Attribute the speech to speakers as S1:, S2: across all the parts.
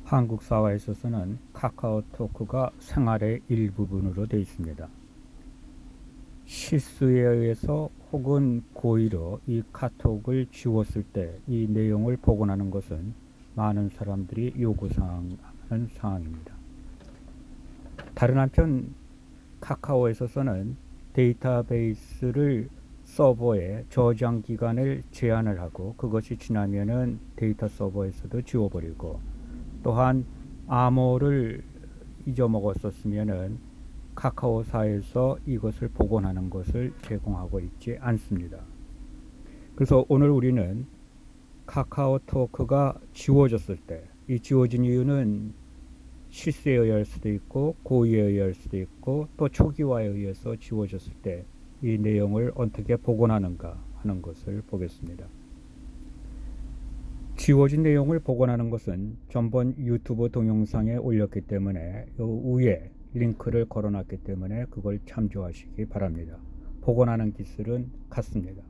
S1: 한국 사회에 있어서는 카카오토크가 생활의 일부분으로 되어 있습니다. 실수에 의해서 혹은 고의로 이 카톡을 지웠을 때 이 내용을 복원하는 것은 많은 사람들이 요구사항하는 사항입니다. 다른 한편 카카오에 있어서는 데이터베이스를 서버에 저장 기간을 제한을 하고 그것이 지나면은 데이터 서버에서도 지워버리고, 또한 암호를 잊어먹었었으면은 카카오사에서 이것을 복원하는 것을 제공하고 있지 않습니다. 그래서 오늘 우리는 카카오토크가 지워졌을 때, 이 지워진 이유는 실수에 의할 수도 있고 고의에 의할 수도 있고 또 초기화에 의해서 지워졌을 때 이 내용을 어떻게 복원하는가 하는 것을 보겠습니다. 지워진 내용을 복원하는 것은 전번 유튜브 동영상에 올렸기 때문에 이 위에 링크를 걸어놨기 때문에 그걸 참조하시기 바랍니다. 복원하는 기술은 같습니다.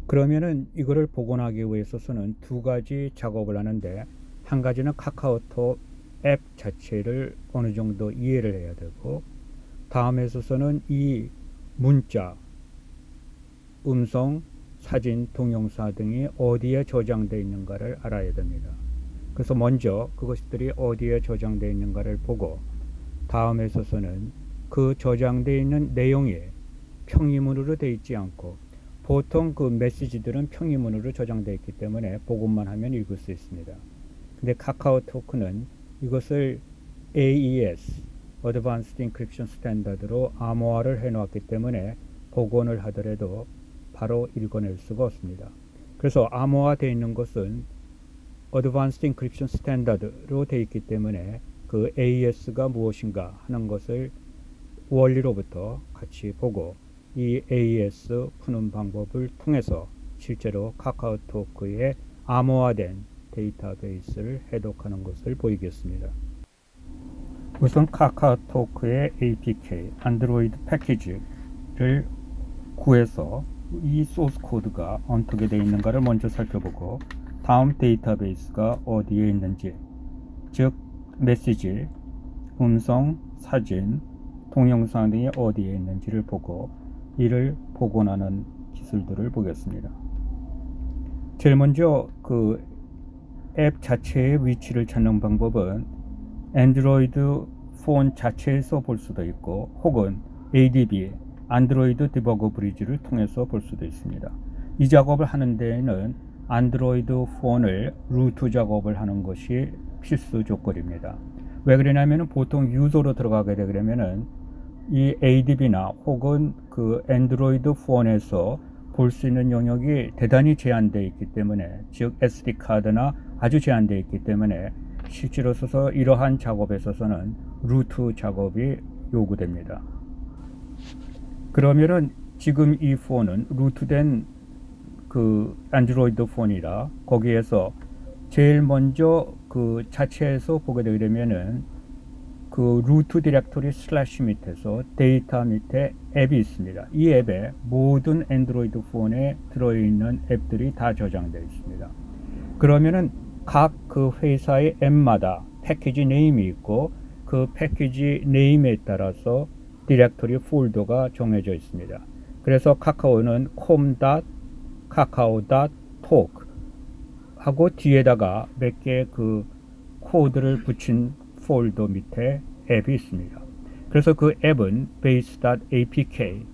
S1: 그러면은 이거를 복원하기 위해서는 두 가지 작업을 하는데, 한 가지는 카카오톡 앱 자체를 어느 정도 이해를 해야 되고, 다음에 있어서는 이 문자, 음성, 사진, 동영상 등이 어디에 저장되어 있는가를 알아야 됩니다. 그래서 먼저 그것들이 어디에 저장되어 있는가를 보고, 다음에 있어서는 그 저장되어 있는 내용이 평이문으로 되어 있지 않고, 보통 그 메시지들은 평이문으로 저장되어 있기 때문에 복원만 하면 읽을 수 있습니다. 근데 카카오토크는 이것을 AES, Advanced Encryption Standard로 암호화를 해놓았기 때문에 복원을 하더라도 바로 읽어낼 수가 없습니다. 그래서 암호화되어 있는 것은 Advanced Encryption Standard로 되어 있기 때문에 그 AES가 무엇인가 하는 것을 원리로부터 같이 보고, 이 AES 푸는 방법을 통해서 실제로 카카오토크의 암호화된 데이터베이스를 해독하는 것을 보이겠습니다. 우선 카카오토크의 APK, 안드로이드 패키지를 구해서 이 소스 코드가 어떻게 되어 있는가를 먼저 살펴보고, 다음 데이터베이스가 어디에 있는지, 즉 메시지, 음성, 사진, 동영상 등이 어디에 있는지를 보고 이를 복원하는 기술들을 보겠습니다. 제일 먼저 그 앱 자체의 위치를 찾는 방법은 안드로이드 폰 자체에서 볼 수도 있고, 혹은 ADB, 안드로이드 디버거 브리지를 통해서 볼 수도 있습니다. 이 작업을 하는 데에는 안드로이드 폰을 루트 작업을 하는 것이 필수 조건입니다. 왜 그러냐면 보통 유저로 들어가게 되려면은 이 ADB나 혹은 그 안드로이드 폰에서 볼 수 있는 영역이 대단히 제한되어 있기 때문에, 즉 SD카드나 아주 제한되어 있기 때문에 실제로 서서 이러한 작업에 있어서는 루트 작업이 요구됩니다. 그러면은 지금 이 폰은 루트된 그 안드로이드 폰이라 거기에서 제일 먼저 그 자체에서 보게 되려면은 그 루트 디렉토리 슬래시 밑에서 데이터 밑에 앱이 있습니다. 이 앱에 모든 안드로이드 폰에 들어있는 앱들이 다 저장되어 있습니다. 그러면은 각 그 회사의 앱마다 패키지 네임이 있고, 그 패키지 네임에 따라서 디렉토리 폴더가 정해져 있습니다. 그래서 카카오는 com.kakao.talk 하고 뒤에다가 몇 개의 그 코드를 붙인 폴더 밑에 앱이 있습니다. 그래서 그 앱은 base.apk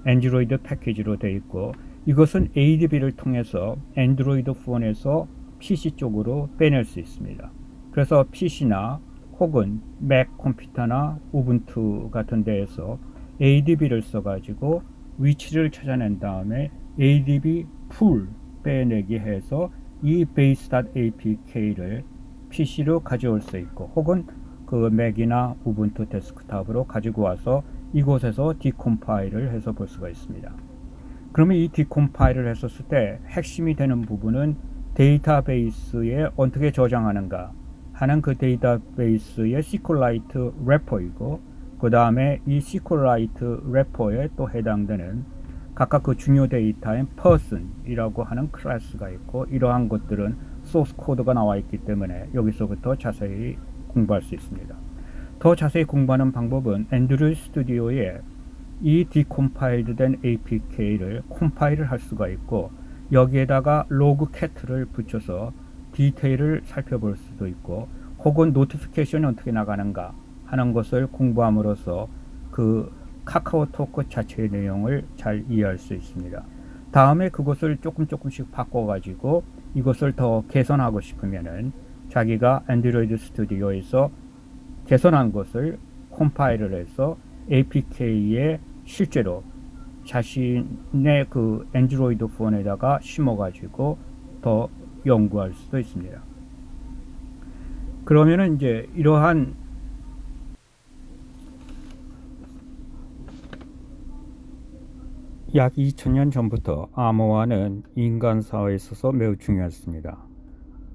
S1: 안드로이드 패키지로 되어 있고, 이것은 ADB를 통해서 안드로이드 폰에서 PC 쪽으로 빼낼 수 있습니다. 그래서 PC나 혹은 맥 컴퓨터나 우분투 같은 데에서 ADB를 써가지고 위치를 찾아낸 다음에 ADB 풀 빼내기 해서 이 base.apk를 PC로 가져올 수 있고, 혹은 그 맥이나 우분투 데스크탑으로 가지고 와서 이곳에서 디컴파일을 해서 볼 수가 있습니다. 그러면 이 디컴파일을 했었을 때 핵심이 되는 부분은 데이터베이스에 어떻게 저장하는가 하는 그 데이터베이스의 SQLite 래퍼이고, 그 다음에 이 SQLite 래퍼에 또 해당되는 각각 그 중요 데이터인 person이라고 하는 클래스가 있고, 이러한 것들은 소스 코드가 나와 있기 때문에 여기서부터 자세히 공부할 수 있습니다. 더 자세히 공부하는 방법은 애드로이드 스튜디오에 이 디컴파일드 된 APK를 컴파일을 할 수가 있고, 여기에다가 로그 캣을 붙여서 디테일을 살펴볼 수도 있고, 혹은 노티피케이션이 어떻게 나가는가 하는 것을 공부함으로써 그 카카오토크 자체의 내용을 잘 이해할 수 있습니다. 다음에 그것을 조금씩 바꿔가지고 이것을 더 개선하고 싶으면은 자기가 애드로이드 스튜디오에서 개선한 것을 컴파일을 해서 APK에 실제로 자신의 그 애드로이드 폰에다가 심어가지고 더 연구할 수도 있습니다. 그러면은 이제 이러한 약 2000년 전부터 암호화는 인간 사회에 있어서 매우 중요했습니다.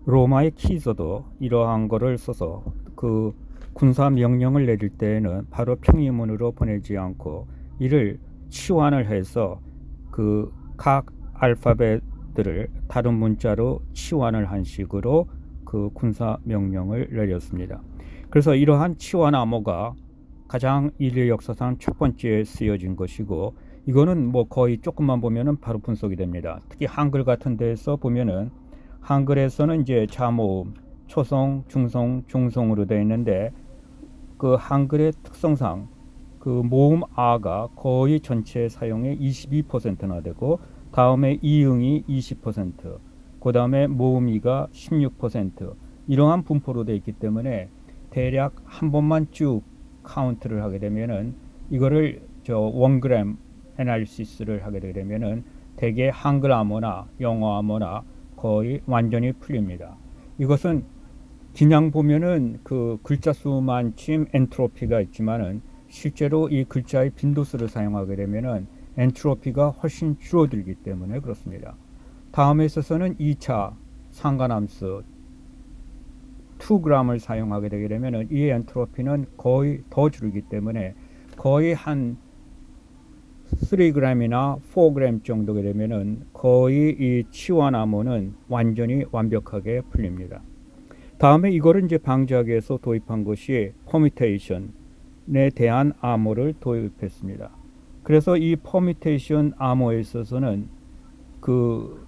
S1: 로마의 키저도 이러한 거를 써서 그 군사 명령을 내릴 때에는 바로 평의문으로 보내지 않고 이를 치환을 해서 그 각 알파벳들을 다른 문자로 치환을 한 식으로 그 군사 명령을 내렸습니다. 그래서 이러한 치환 암호가 가장 인류 역사상 첫 번째 쓰여진 것이고, 이거는 뭐 거의 조금만 보면은 바로 분석이 됩니다. 특히 한글 같은 데에서 보면은 한글에서는 이제 자모음, 초성, 중성, 중성으로 되어 있는데, 그 한글의 특성상 그 모음 아가 거의 전체 사용의 22%나 되고, 다음에 이응이 20%, 그 다음에 모음 이가 16%, 이러한 분포로 되어 있기 때문에 대략 한 번만 쭉 카운트를 하게 되면은 이거를 원그램 애널리시스를 하게 되면은 대개 한글 암호나 영어 암호나 거의 완전히 풀립니다. 이것은 그냥 보면은 그 글자 수만큼 엔트로피가 있지만은 실제로 이 글자의 빈도수를 사용하게 되면은 엔트로피가 훨씬 줄어들기 때문에 그렇습니다. 다음에 있어서는 2차 상관함수 2g을 사용하게 되게 되면은 이 엔트로피는 거의 더 줄기 때문에 거의 한 3g이나 4g 정도가 되면은 거의 이 치환 암호는 완전히 완벽하게 풀립니다. 다음에 이거를 이제 방지하기 위해서 도입한 것이 퍼뮤테이션에 대한 암호를 도입했습니다. 그래서 이 퍼뮤테이션 암호에 있어서는 그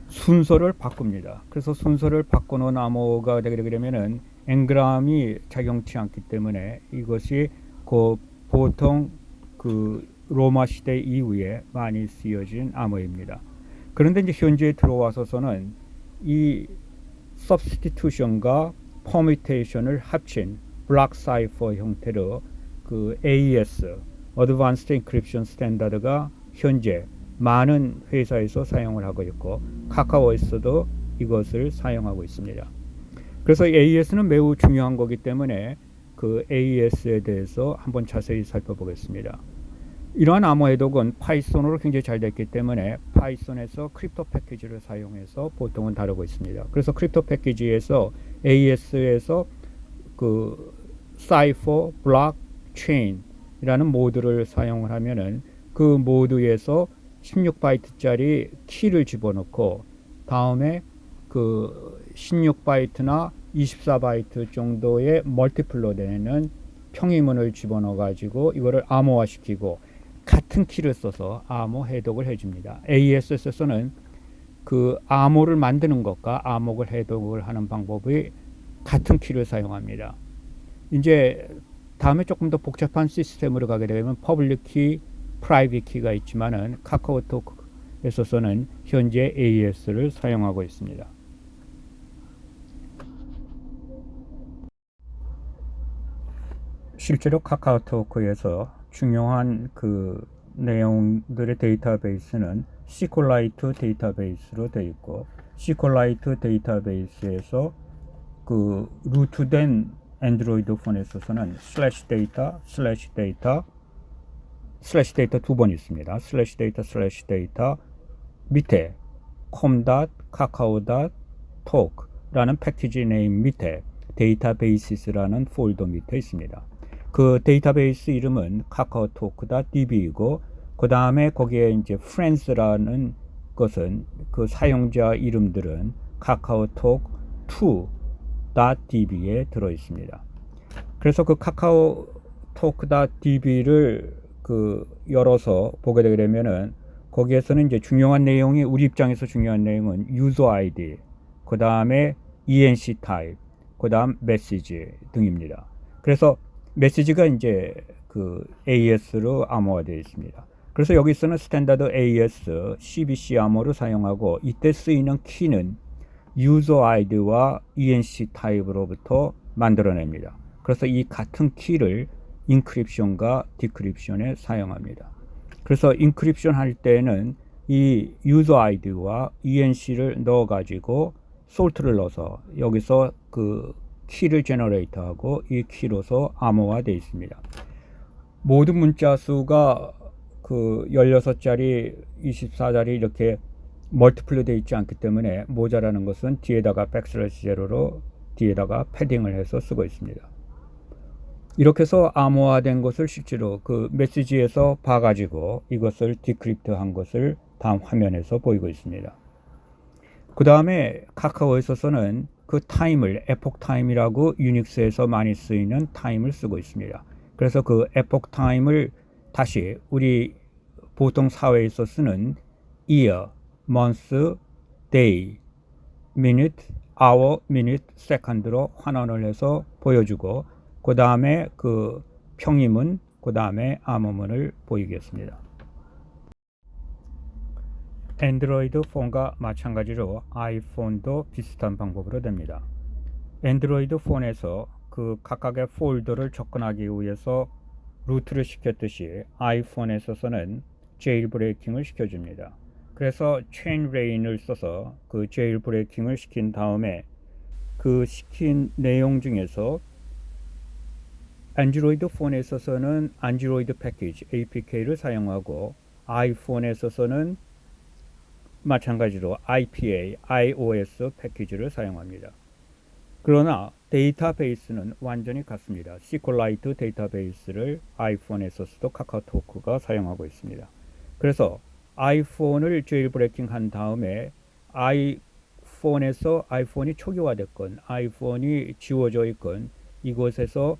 S1: 순서를 바꿉니다. 그래서 순서를 바꿔놓은 암호가 되게 되면은 엔그램이 작용치 않기 때문에 이것이 그 보통 그 로마 시대 이후에 많이 쓰여진 암호입니다. 그런데 이제 현재에 들어와서는 이 substitution과 permutation을 합친 블록 사이퍼 형태로 그 AES Advanced Encryption Standard가 현재 많은 회사에서 사용을 하고 있고, 카카오에서도 이것을 사용하고 있습니다. 그래서 AES는 매우 중요한 거기 때문에 그 AES에 대해서 한번 자세히 살펴보겠습니다. 이러한 암호 해독은 파이썬으로 굉장히 잘 됐기 때문에 파이썬에서 크립토 패키지를 사용해서 보통은 다루고 있습니다. 그래서 크립토 패키지에서 AES에서 그 사이퍼, 블록, 체인이라는 모드를 사용을 하면은 그 모드에서 16바이트짜리 키를 집어넣고 다음에 그 16바이트나 24바이트 정도의 멀티플로 되는 평의문을 집어넣어 가지고 이거를 암호화 시키고 같은 키를 써서 암호 해독을 해줍니다. AES에서는 그 암호를 만드는 것과 암호를 해독을 하는 방법이 같은 키를 사용합니다. 이제 다음에 조금 더 복잡한 시스템으로 가게 되면 퍼블릭 키, 프라이빗 키가 있지만은 카카오톡에서는 현재 AES를 사용하고 있습니다. 실제로 카카오토크에서 중요한 그 내용들의 데이터베이스는 시콜라이트 데이터베이스로 되어 있고, 시콜라이트 데이터베이스에서 그 루트된 안드로이드 폰에 있어서는 슬래시 데이터 두 번 있습니다. 슬래시 데이터 밑에 com.kakao.talk라는 패키지 네임 밑에 데이터베이스라는 폴더 밑에 있습니다. 그 데이터베이스 이름은 카카오토크.db이고, 그 다음에 거기에 이제 friends라는 것은 그 사용자 이름들은 카카오톡2.db에 들어 있습니다. 그래서 그 카카오톡.db를 열어서 보게 되게 되면은 거기에서는 이제 중요한 내용이, 우리 입장에서 중요한 내용은 유저 아이디, 그 다음에 ENC 타입, 그 다음 메시지 등입니다. 그래서 메시지가 이제 AES로 암호화되어 있습니다. 그래서 여기서는 스탠다드 AES CBC 암호를 사용하고, 이때 쓰이는 키는 유저 아이디와 ENC 타입으로부터 만들어냅니다. 그래서 이 같은 키를 인크립션과 디크립션에 사용합니다. 그래서 인크립션 할 때는 이 유저 아이디와 ENC를 넣어 가지고 솔트를 넣어서 여기서 키를 제너레이트하고 이 키로서 암호화되어 있습니다. 모든 문자 수가 16자리, 24자리 이렇게 멀티플로 되어 있지 않기 때문에 모자라는 것은 뒤에다가 백슬래시 제로로 뒤에다가 패딩을 해서 쓰고 있습니다. 이렇게 해서 암호화된 것을 실제로 메시지에서 봐가지고 이것을 디크립트한 것을 다음 화면에서 보이고 있습니다. 그 다음에 카카오에 있어서는 타임을 에폭 타임이라고 유닉스에서 많이 쓰이는 타임을 쓰고 있습니다. 그래서 에폭 타임을 다시 우리 보통 사회에서 쓰는 year, month, day, minute, hour, minute, second로 환원을 해서 보여주고, 그 다음에 평이문, 그 다음에 암호문을 보이겠습니다. 안드로이드 폰과 마찬가지로 아이폰도 비슷한 방법으로 됩니다. 안드로이드 폰에서 각각의 폴더를 접근하기 위해서 루트를 시켰듯이 아이폰에 있어서는 제일 브레이킹을 시켜줍니다. 그래서 체인 레인을 써서 제일 브레이킹을 시킨 다음에 시킨 내용 중에서 안드로이드 폰에 있어서는 안드로이드 패키지 APK를 사용하고, 아이폰에 있어서는 마찬가지로 IPA, iOS 패키지를 사용합니다. 그러나 데이터베이스는 완전히 같습니다. 시퀄라이트 데이터베이스를 아이폰에서도 카카오토크가 사용하고 있습니다. 그래서 아이폰을 제일 브레이킹 한 다음에 아이폰에서 아이폰이 초기화됐건 아이폰이 지워져 있건 이곳에서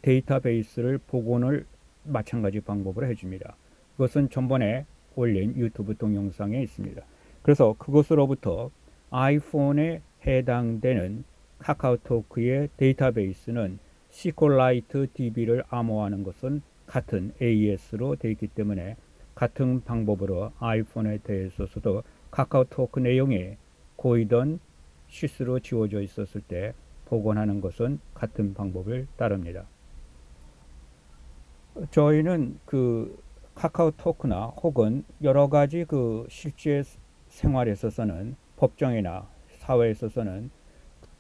S1: 데이터베이스를 복원을 마찬가지 방법으로 해줍니다. 그것은 전번에 올린 유튜브 동영상에 있습니다. 그래서 그것으로부터 아이폰에 해당되는 카카오토크의 데이터베이스는 시퀄라이트 DB를 암호화하는 것은 같은 AES로 되어 있기 때문에 같은 방법으로 아이폰에 대해서도 카카오토크 내용이 고이던 시스로 지워져 있었을 때 복원하는 것은 같은 방법을 따릅니다. 저희는 카카오토크나 혹은 여러 가지 실제 생활에 있어서는 법정이나 사회에 있어서는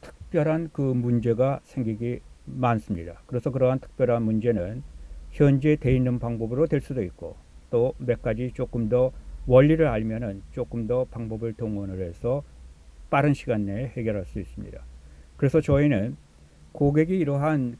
S1: 특별한 문제가 생기기 많습니다. 그래서 그러한 특별한 문제는 현재 되어 있는 방법으로 될 수도 있고, 또 몇 가지 조금 더 원리를 알면은 조금 더 방법을 동원을 해서 빠른 시간 내에 해결할 수 있습니다. 그래서 저희는 고객이 이러한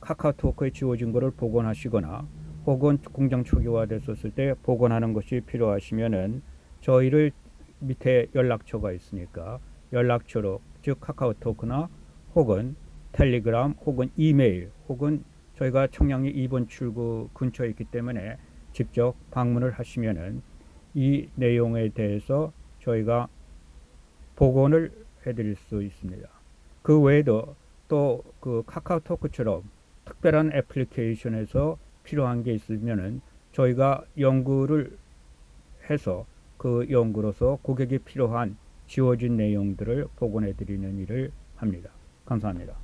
S1: 카카오토크에 지워진 것을 복원하시거나 혹은 공장 초기화됐었을 때 복원하는 것이 필요하시면은 저희를 밑에 연락처가 있으니까 연락처로, 즉 카카오토크나 혹은 텔레그램 혹은 이메일 혹은 저희가 청량리 2번 출구 근처에 있기 때문에 직접 방문을 하시면은 이 내용에 대해서 저희가 복원을 해드릴 수 있습니다. 그 외에도 또 카카오토크처럼 특별한 애플리케이션에서 필요한 게 있으면은 저희가 연구를 해서 연구로서 고객이 필요한 지워진 내용들을 복원해 드리는 일을 합니다. 감사합니다.